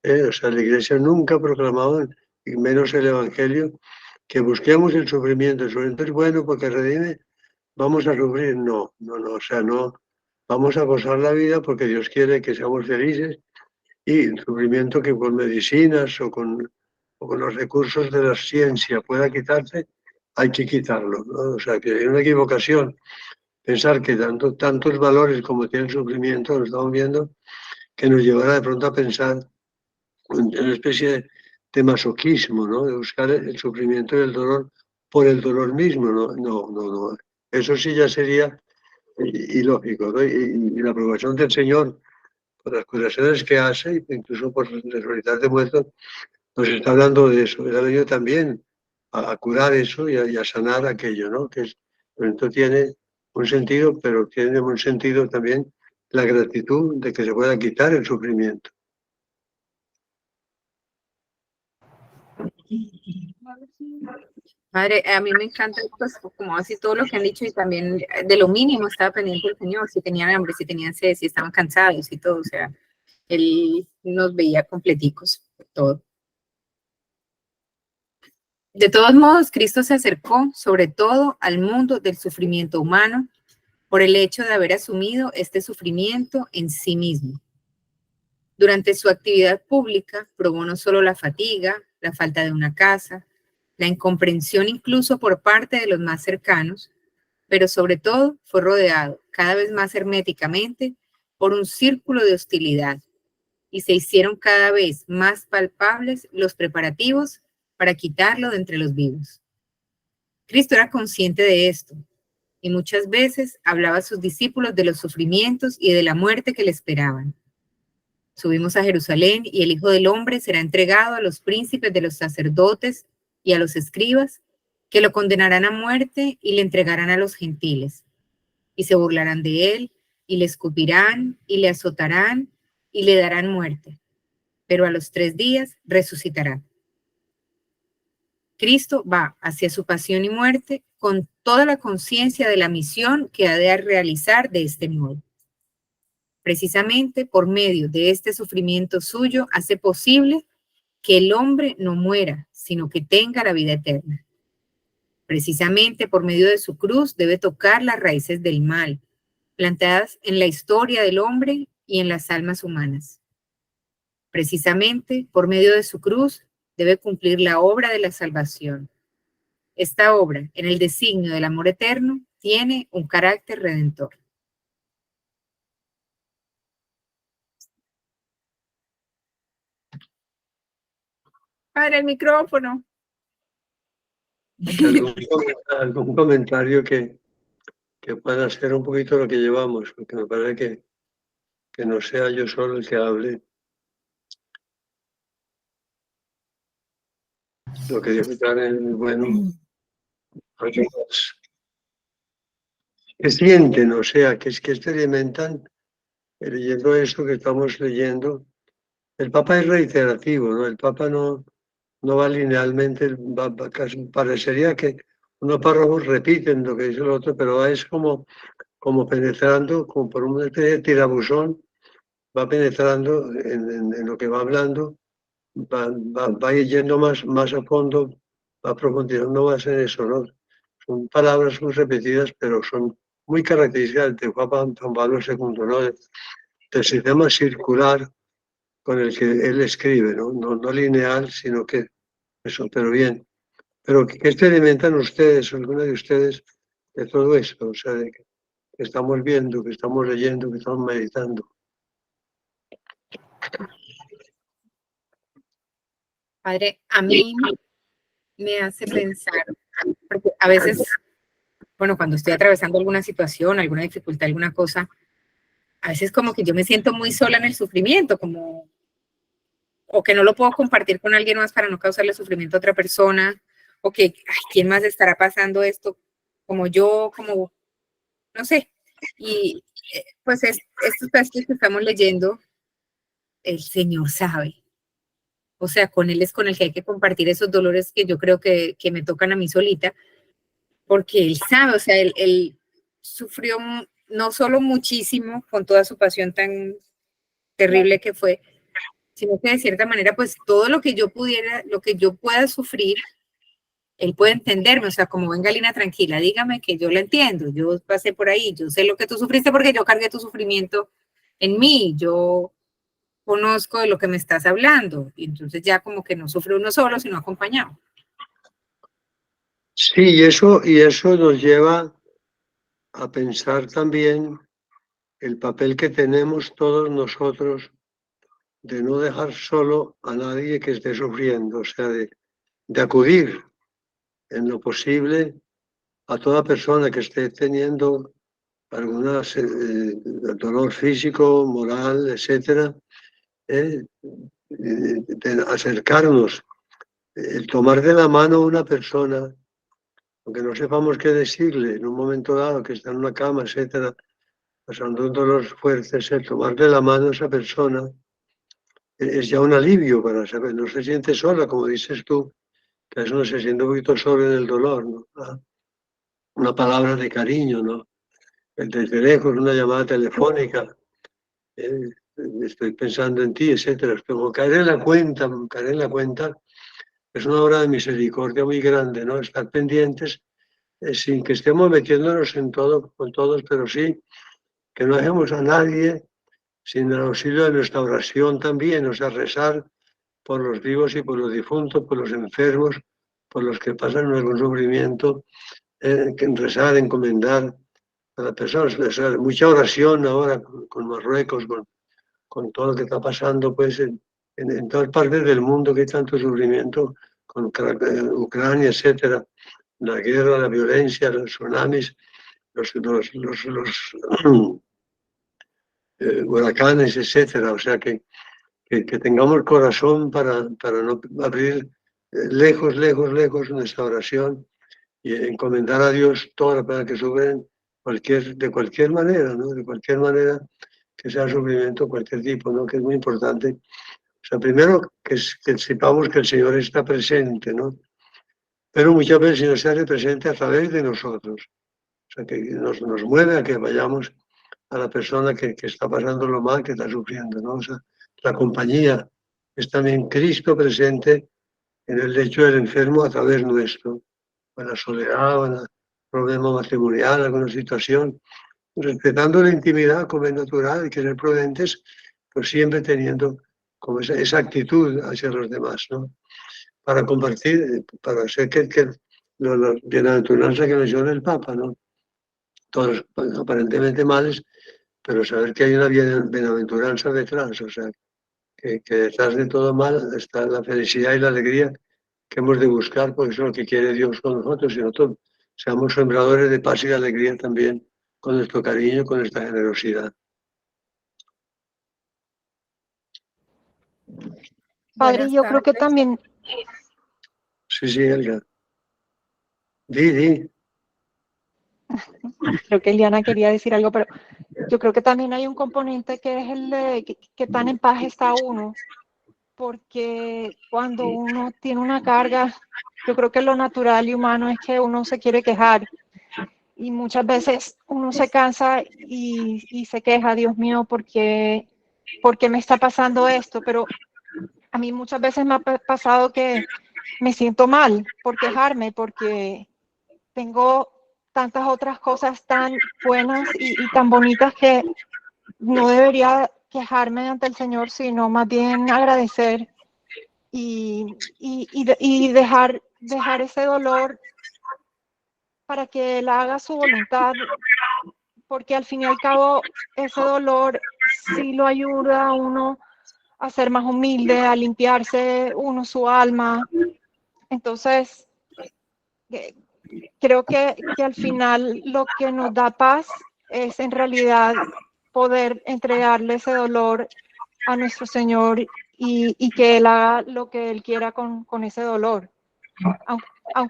O sea, la Iglesia nunca ha proclamado, y menos el Evangelio, que busquemos el sufrimiento. El sufrimiento es bueno porque redime, vamos a sufrir. No, no, no. O sea, no. Vamos a gozar la vida porque Dios quiere que seamos felices y el sufrimiento que con medicinas o con los recursos de la ciencia pueda quitarse, hay que quitarlo, ¿no? O sea, que hay una equivocación pensar que tantos valores como tiene el sufrimiento, lo estamos viendo, que nos llevará de pronto a pensar en una especie de masoquismo, ¿no? De buscar el sufrimiento y el dolor por el dolor mismo, ¿no? No, no, no. Eso sí ya sería ilógico, ¿no? Y la aprobación del Señor por las curaciones que hace, incluso por resucitar de muertos, nos está hablando de eso. Él ha venido también a curar eso y a sanar aquello, ¿no? Que es, esto tiene un sentido, pero tiene un sentido también la gratitud de que se pueda quitar el sufrimiento. Padre, a mí me encanta, pues, como así todo lo que han dicho y también de lo mínimo estaba pendiente el Señor, si tenían hambre, si tenían sed, si estaban cansados y todo, o sea, Él nos veía completicos, todo. De todos modos, Cristo se acercó sobre todo al mundo del sufrimiento humano por el hecho de haber asumido este sufrimiento en sí mismo. Durante su actividad pública, probó no solo la fatiga, la falta de una casa, la incomprensión incluso por parte de los más cercanos, pero sobre todo fue rodeado cada vez más herméticamente por un círculo de hostilidad y se hicieron cada vez más palpables los preparativos para quitarlo de entre los vivos. Cristo era consciente de esto y muchas veces hablaba a sus discípulos de los sufrimientos y de la muerte que le esperaban. Subimos a Jerusalén y el Hijo del Hombre será entregado a los príncipes de los sacerdotes y a los escribas, que lo condenarán a muerte y le entregarán a los gentiles. Y se burlarán de él, y le escupirán, y le azotarán, y le darán muerte. Pero a los 3 días resucitará. Cristo va hacia su pasión y muerte con toda la conciencia de la misión que ha de realizar de este modo. Precisamente por medio de este sufrimiento suyo hace posible que el hombre no muera, sino que tenga la vida eterna. Precisamente por medio de su cruz debe tocar las raíces del mal, plantadas en la historia del hombre y en las almas humanas. Precisamente por medio de su cruz debe cumplir la obra de la salvación. Esta obra, en el designio del amor eterno, tiene un carácter redentor. Padre, el micrófono. ¿Algún comentario que pueda ser un poquito lo que llevamos? Porque me parece que no sea yo solo el que hable. Lo que dijo Karen es bueno. Que sienten, o sea, que experimentan leyendo esto que estamos leyendo. El Papa es reiterativo, ¿no? El Papa no va linealmente, parecería que unos párrafos repiten lo que dice el otro, pero es como penetrando, como por una especie de tirabuzón, va penetrando en lo que va hablando va yendo más a fondo, va profundizando más en eso, ¿no? Son palabras muy repetidas, pero son muy características de Juan Pablo II, ¿no? Del sistema circular con el que él escribe, ¿no? No lineal, sino que eso, pero bien. Pero ¿qué experimentan ustedes, alguna de ustedes, de todo esto? O sea, de que estamos viendo, que estamos leyendo, que estamos meditando. Padre, a mí me hace pensar, porque a veces, bueno, cuando estoy atravesando alguna situación, alguna dificultad, alguna cosa, a veces como que yo me siento muy sola en el sufrimiento, como, o que no lo puedo compartir con alguien más para no causarle sufrimiento a otra persona, o que, ay, ¿quién más estará pasando esto? Como yo, como, no sé. Y pues estos textos que estamos leyendo, el Señor sabe. O sea, con Él es con el que hay que compartir esos dolores que yo creo que me tocan a mí solita, porque Él sabe, o sea, él sufrió no solo muchísimo con toda su pasión tan terrible que fue, sino que de cierta manera, pues todo lo que yo pudiera, lo que yo pueda sufrir, Él puede entenderme, o sea, como venga Lina, tranquila, dígame que yo lo entiendo, yo pasé por ahí, yo sé lo que tú sufriste porque yo cargué tu sufrimiento en mí, yo conozco de lo que me estás hablando, y entonces ya como que no sufre uno solo, sino acompañado. Sí, y eso nos lleva a pensar también el papel que tenemos todos nosotros de no dejar solo a nadie que esté sufriendo, o sea, de acudir en lo posible a toda persona que esté teniendo algún dolor físico, moral, etcétera, de acercarnos, el tomar de la mano a una persona, aunque no sepamos qué decirle en un momento dado, que está en una cama, etcétera, pasando un dolor fuerte, el tomar de la mano a esa persona es ya un alivio para saber, no se siente sola, como dices tú, que a veces uno se siente un poquito solo en el dolor, ¿no? Una palabra de cariño, ¿no? Desde lejos, una llamada telefónica, eh, estoy pensando en ti, etcétera. Como caer en la cuenta es una obra de misericordia muy grande, ¿no? Estar pendientes, sin que estemos metiéndonos en todo con todos, pero sí que no dejemos a nadie sin el auxilio de nuestra oración también, o sea, rezar por los vivos y por los difuntos, por los enfermos, por los que pasan algún sufrimiento, rezar, encomendar a las personas. O sea, mucha oración ahora con Marruecos, con todo lo que está pasando pues, en todas partes del mundo, que hay tanto sufrimiento, con Ucrania, etcétera, la guerra, la violencia, los tsunamis, los huracanes, etcétera. O sea, que tengamos corazón para no abrir lejos nuestra oración y encomendar a Dios toda la pena que sufren de cualquier manera, ¿no? De cualquier manera que sea sufrimiento, cualquier tipo, ¿no? Que es muy importante. O sea, primero que sepamos que el Señor está presente, ¿no? Pero muchas veces no se hace presente a través de nosotros. O sea, que nos mueve a que vayamos a la persona que está pasando lo mal, que está sufriendo, ¿no? O sea, la compañía es también Cristo presente en el lecho del enfermo a través nuestro, o en la soledad, o en el problema matrimonial, alguna situación, respetando la intimidad como es natural y que ser prudentes, pues siempre teniendo como esa actitud hacia los demás, ¿no? Para compartir, para hacer que la bienaventuranza que menciona el Papa, ¿no? Todos aparentemente males, pero saber que hay una bienaventuranza detrás, o sea, que detrás de todo mal está la felicidad y la alegría que hemos de buscar, porque eso es lo que quiere Dios con nosotros, y nosotros seamos sembradores de paz y de alegría también con nuestro cariño, con nuestra generosidad. Padre, yo creo que también, Sí, Elga. Di. creo que Eliana quería decir algo, pero yo creo que también hay un componente que es el de que tan en paz está uno, porque cuando uno tiene una carga, yo creo que lo natural y humano es que uno se quiere quejar y muchas veces uno se cansa y se queja, Dios mío, ¿por qué me está pasando esto? Pero a mí muchas veces me ha pasado que me siento mal por quejarme, porque tengo tantas otras cosas tan buenas y tan bonitas que no debería quejarme ante el Señor, sino más bien agradecer y dejar ese dolor para que Él haga su voluntad, porque al fin y al cabo ese dolor sí lo ayuda a uno a ser más humilde, a limpiarse uno su alma. Entonces, creo que al final lo que nos da paz es en realidad poder entregarle ese dolor a nuestro Señor y que Él haga lo que Él quiera con ese dolor.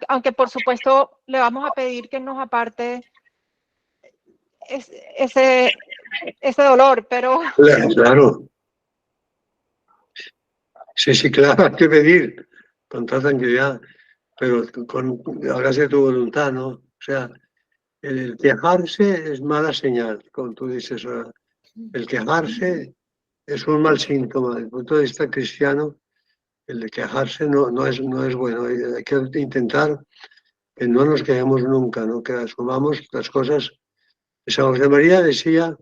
Aunque por supuesto le vamos a pedir que nos aparte ese dolor, pero... Claro. Sí, claro, hay que pedir con toda tranquilidad, pero hágase tu voluntad, ¿no? O sea, el quejarse es mala señal, como tú dices ahora. El quejarse es un mal síntoma. Desde el punto de vista cristiano, el de quejarse no es bueno. Hay que intentar que no nos quejemos nunca, ¿no? Que asumamos las cosas. San José María decía,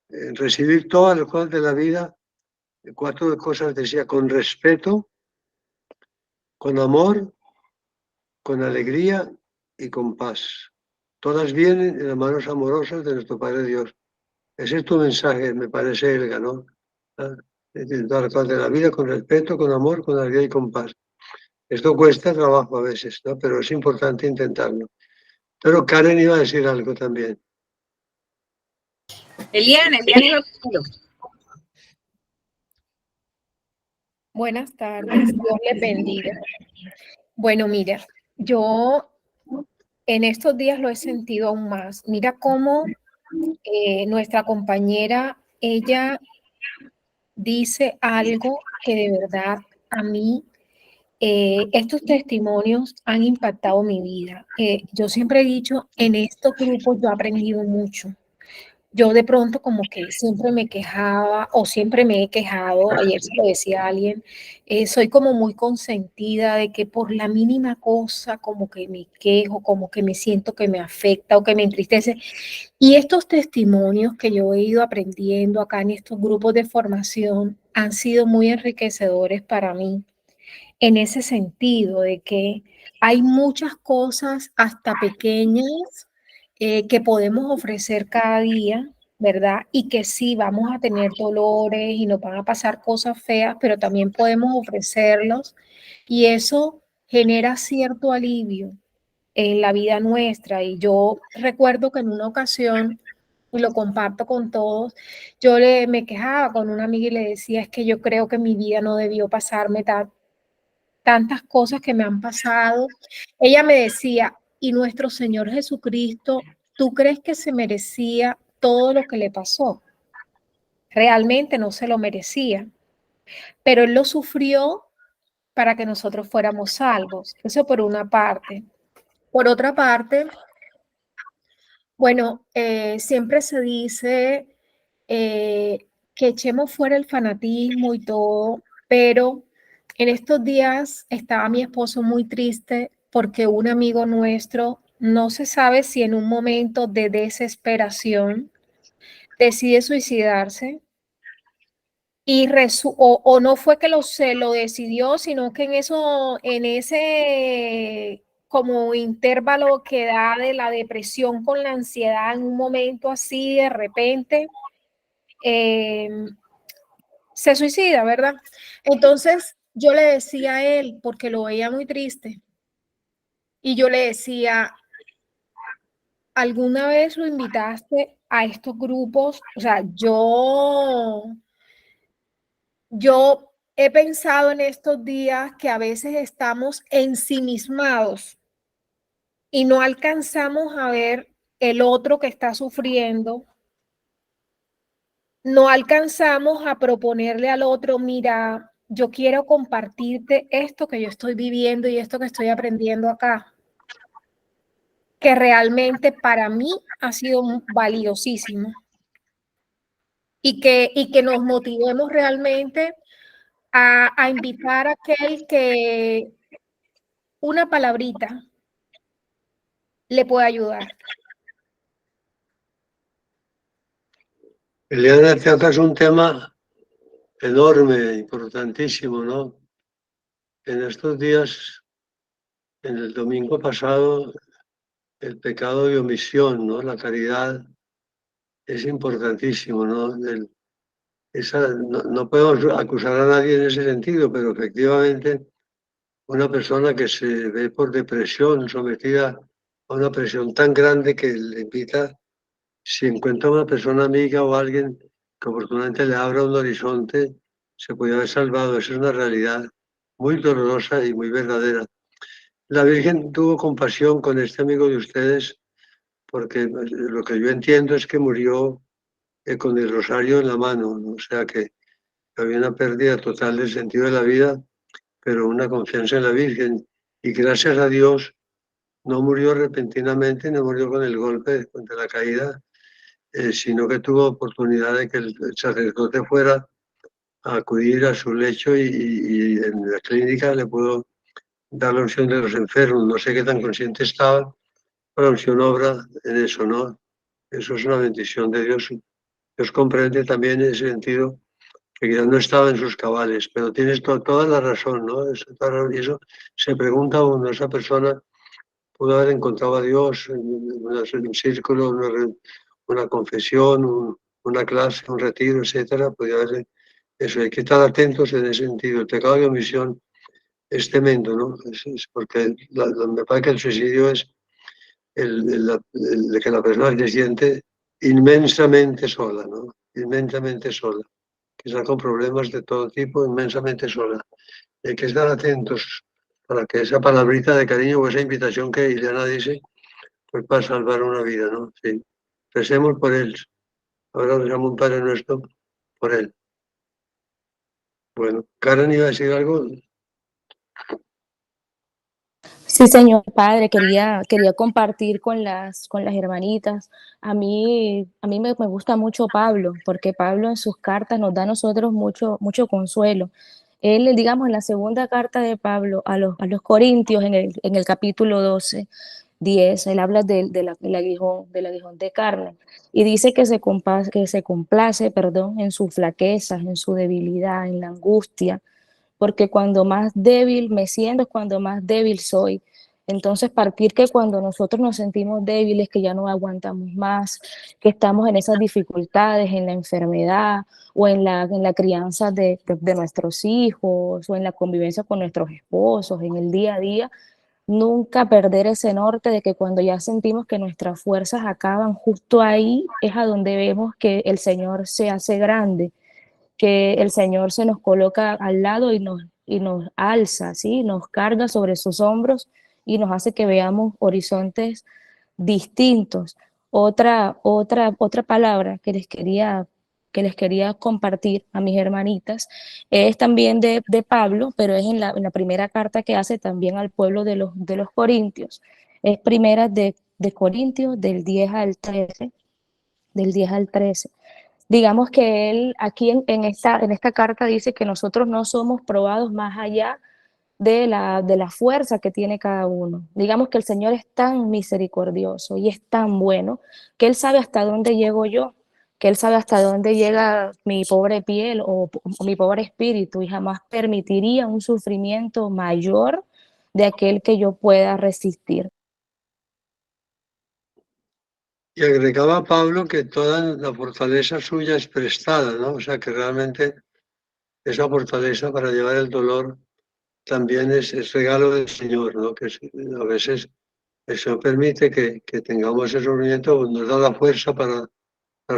recibir todas las cosas de la vida, 4 cosas decía, con respeto, con amor, con alegría y con paz. Todas vienen en las manos amorosas de nuestro Padre Dios. Ese es tu mensaje, me parece, Elga, ¿no? Todas las cosas de la vida con respeto, con amor, con alegría y con paz. Esto cuesta trabajo a veces, ¿no? Pero es importante intentarlo. Pero Karen iba a decir algo también. Eliana, Eliana. Buenas tardes, Dios les bendiga. Bueno, mira, yo en estos días lo he sentido aún más. Mira cómo nuestra compañera, ella dice algo que de verdad a mí, estos testimonios han impactado mi vida. Yo siempre he dicho, en estos grupos yo he aprendido mucho. Yo de pronto como que siempre me quejaba o siempre me he quejado, ayer se lo decía a alguien, soy como muy consentida de que por la mínima cosa como que me quejo, como que me siento que me afecta o que me entristece. Y estos testimonios que yo he ido aprendiendo acá en estos grupos de formación han sido muy enriquecedores para mí en ese sentido de que hay muchas cosas hasta pequeñas que podemos ofrecer cada día, ¿verdad? Y que sí vamos a tener dolores y nos van a pasar cosas feas, pero también podemos ofrecerlos y eso genera cierto alivio en la vida nuestra. Y yo recuerdo que en una ocasión, y lo comparto con todos, me quejaba con una amiga y le decía, es que yo creo que mi vida no debió pasarme tantas cosas que me han pasado. Ella me decía, ¿y nuestro Señor Jesucristo, tú crees que se merecía todo lo que le pasó? Realmente no se lo merecía, pero Él lo sufrió para que nosotros fuéramos salvos. Eso por una parte. Por otra parte, bueno, siempre se dice que echemos fuera el fanatismo y todo, pero en estos días estaba mi esposo muy triste porque un amigo nuestro, no se sabe si en un momento de desesperación decide suicidarse o no fue que se lo decidió, sino que en ese como intervalo que da de la depresión con la ansiedad en un momento así de repente, se suicida, ¿verdad? Entonces yo le decía a él, porque lo veía muy triste, y yo le decía, ¿alguna vez lo invitaste a estos grupos? O sea, yo he pensado en estos días que a veces estamos ensimismados y no alcanzamos a ver el otro que está sufriendo. No alcanzamos a proponerle al otro, mira, yo quiero compartirte esto que yo estoy viviendo y esto que estoy aprendiendo acá, que realmente para mí ha sido valiosísimo y que nos motivemos realmente a invitar a aquel que una palabrita le puede ayudar. Eliana, tocas un tema enorme, importantísimo, ¿no? En estos días, en el domingo pasado, el pecado de omisión, ¿no? La caridad es importantísimo, ¿no? No podemos acusar a nadie en ese sentido, pero efectivamente una persona que se ve por depresión, sometida a una presión tan grande que le invita, si encuentra una persona amiga o alguien que oportunamente le abra un horizonte, se puede haber salvado. Esa es una realidad muy dolorosa y muy verdadera. La Virgen tuvo compasión con este amigo de ustedes porque lo que yo entiendo es que murió con el rosario en la mano, ¿no? O sea que había una pérdida total del sentido de la vida, pero una confianza en la Virgen. Y gracias a Dios no murió repentinamente, no murió con el golpe, de la caída, sino que tuvo oportunidad de que el sacerdote fuera a acudir a su lecho y en la clínica le pudo dar la unción de los enfermos. No sé qué tan consciente estaba, pero la unción obra en eso, ¿no? Eso es una bendición de Dios. Dios comprende también en ese sentido que quizás no estaba en sus cabales, pero tienes toda la razón, ¿no? Y eso se pregunta uno, esa persona pudo haber encontrado a Dios en un círculo, una confesión, una clase, un retiro, etcétera. Podría haber eso, hay que estar atentos en ese sentido. El pecado de omisión es tremendo, ¿no? Es porque me parece que el suicidio es el que la persona se siente inmensamente sola, ¿no? Inmensamente sola, que está con problemas de todo tipo, inmensamente sola. Hay que estar atentos para que esa palabrita de cariño o esa invitación que Ileana dice, pues para salvar una vida, ¿no? Sí. Recemos por él. Ahora rezamos un Padre Nuestro por él. Bueno, Karen iba a decir algo. Sí, señor padre, quería compartir con las hermanitas. Me gusta mucho Pablo, porque Pablo en sus cartas nos da a nosotros mucho consuelo. Él, digamos, en la segunda carta de Pablo a los Corintios, en el capítulo 12:10, él habla del aguijón de carne y dice que se complace, perdón, en sus flaquezas, en su debilidad, en la angustia, porque cuando más débil me siento es cuando más débil soy. Entonces, partir que cuando nosotros nos sentimos débiles, que ya no aguantamos más, que estamos en esas dificultades, en la enfermedad o en la crianza de nuestros hijos o en la convivencia con nuestros esposos, en el día a día, nunca perder ese norte de que cuando ya sentimos que nuestras fuerzas acaban, justo ahí es a donde vemos que el Señor se hace grande, que el Señor se nos coloca al lado y nos alza, ¿sí? Nos carga sobre sus hombros y nos hace que veamos horizontes distintos. Otra palabra que les quería compartir a mis hermanitas es también de Pablo, pero es en la primera carta que hace también al pueblo de los Corintios. Es primera de Corintios del 10 al 13. Digamos que él aquí en esta carta dice que nosotros no somos probados más allá de la fuerza que tiene cada uno. Digamos que el Señor es tan misericordioso y es tan bueno que Él sabe hasta dónde llego yo, que Él sabe hasta dónde llega mi pobre piel o mi pobre espíritu y jamás permitiría un sufrimiento mayor de aquel que yo pueda resistir. Y agregaba Pablo que toda la fortaleza suya es prestada, ¿no? O sea que realmente esa fortaleza para llevar el dolor también es regalo del Señor, ¿no? A veces eso permite que tengamos ese sufrimiento, nos da la fuerza para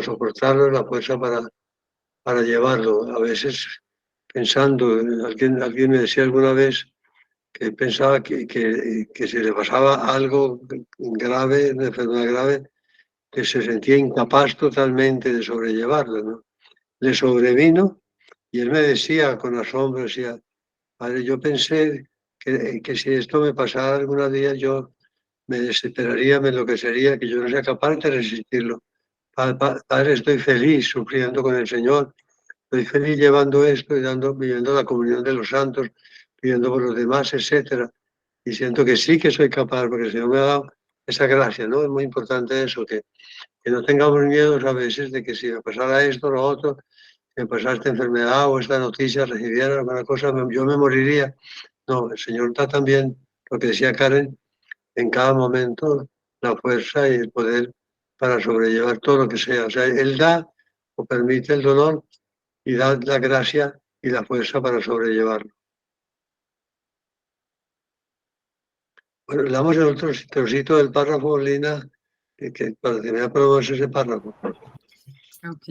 soportarlo, la fuerza para llevarlo. A veces pensando, alguien me decía alguna vez que pensaba que si le pasaba algo grave, una enfermedad grave, que se sentía incapaz totalmente de sobrellevarlo, ¿no? Le sobrevino y él me decía con asombro, decía, padre, yo pensé que si esto me pasara algún día yo me desesperaría, me enloquecería, que yo no sea capaz de resistirlo. Padre, estoy feliz sufriendo con el Señor, Estoy feliz llevando esto y viviendo la comunión de los santos, pidiendo por los demás, etcétera. Y siento que sí que soy capaz, porque el Señor me ha dado esa gracia, ¿no? Es muy importante eso, que no tengamos miedos a veces de que si me pasara esto o lo otro, si me pasara esta enfermedad o esta noticia, recibiera alguna cosa, yo me moriría. No, el Señor da también, lo que decía Karen, en cada momento la fuerza y el poder para sobrellevar todo lo que sea. O sea, Él da o permite el dolor y da la gracia y la fuerza para sobrellevarlo. Bueno, le damos el otro trocito del párrafo, Lina, que para que me aprobamos ese párrafo. Ok.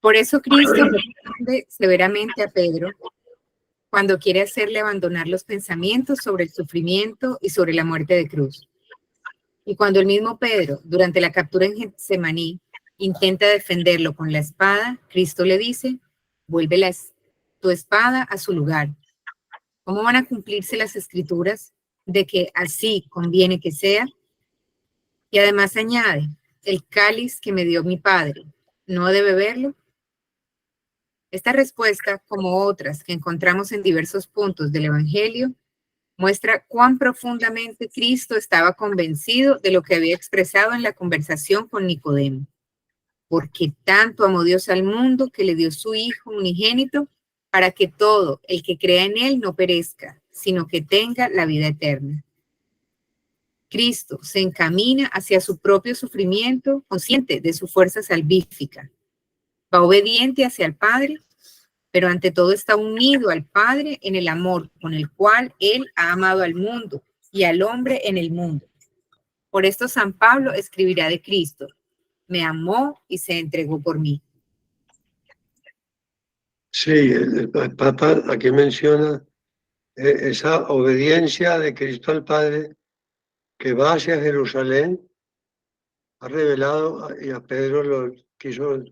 Por eso Cristo responde severamente a Pedro cuando quiere hacerle abandonar los pensamientos sobre el sufrimiento y sobre la muerte de cruz. Y cuando el mismo Pedro, durante la captura en Getsemaní, intenta defenderlo con la espada, Cristo le dice, vuelve tu espada a su lugar. ¿Cómo van a cumplirse las escrituras de que así conviene que sea? Y además añade, el cáliz que me dio mi Padre, ¿no debe beberlo? Esta respuesta, como otras que encontramos en diversos puntos del Evangelio, muestra cuán profundamente Cristo estaba convencido de lo que había expresado en la conversación con Nicodemo. Porque tanto amó Dios al mundo que le dio su Hijo unigénito para que todo el que crea en Él no perezca, sino que tenga la vida eterna. Cristo se encamina hacia su propio sufrimiento, consciente de su fuerza salvífica. Va obediente hacia el Padre, pero ante todo está unido al Padre en el amor con el cual Él ha amado al mundo y al hombre en el mundo. Por esto San Pablo escribirá de Cristo, me amó y se entregó por mí. Sí, el Papa aquí menciona esa obediencia de Cristo al Padre que va hacia Jerusalén, ha revelado, y a Pedro lo quiso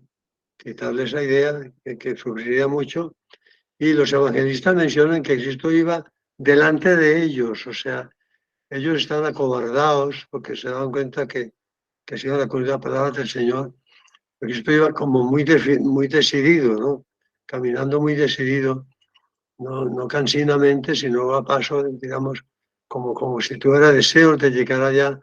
quitarle esa idea de que sufriría mucho, y los evangelistas mencionan que Cristo iba delante de ellos, o sea, ellos están acobardados porque se dan cuenta que se iban a cumplir las palabras del Señor. Cristo iba como muy decidido, ¿no? Caminando muy decidido, no cansinamente, sino a paso, digamos, como si tuviera deseos de llegar allá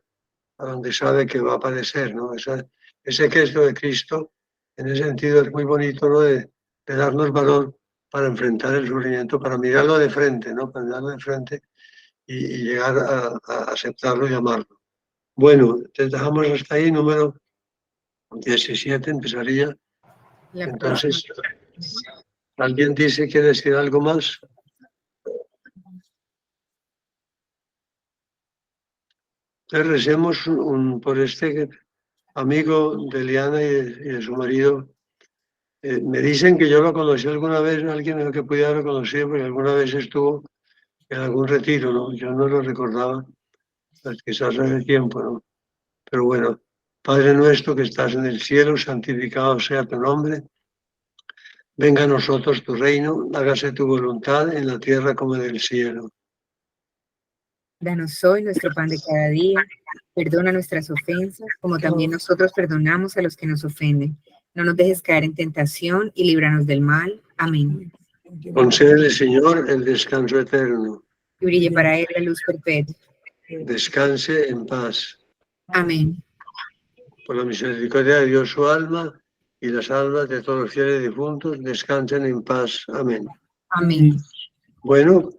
a donde sabe que va a padecer, ¿no? Ese gesto de Cristo, en ese sentido, es muy bonito, ¿no? De darnos valor para enfrentar el sufrimiento, para mirarlo de frente, ¿no? Para mirarlo de frente y llegar a aceptarlo y amarlo. Bueno, te dejamos hasta ahí, número 17 empezaría. Entonces, ¿alguien dice que quiere decir algo más? Recemos por este amigo de Liana y de su marido. Me dicen que yo lo conocí alguna vez, alguien que pudiera haberlo conocido, porque alguna vez estuvo en algún retiro, ¿no? Yo no lo recordaba, pues quizás hace tiempo, ¿no? Pero bueno, Padre nuestro que estás en el cielo, santificado sea tu nombre. Venga a nosotros tu reino, hágase tu voluntad en la tierra como en el cielo. Danos hoy nuestro pan de cada día. Perdona nuestras ofensas, como también nosotros perdonamos a los que nos ofenden. No nos dejes caer en tentación y líbranos del mal. Amén. Concédele, Señor, el descanso eterno. Y brille para él la luz perpetua. Descanse en paz. Amén. Por la misericordia de Dios, su alma y las almas de todos los fieles difuntos descansen en paz. Amén. Amén. Bueno,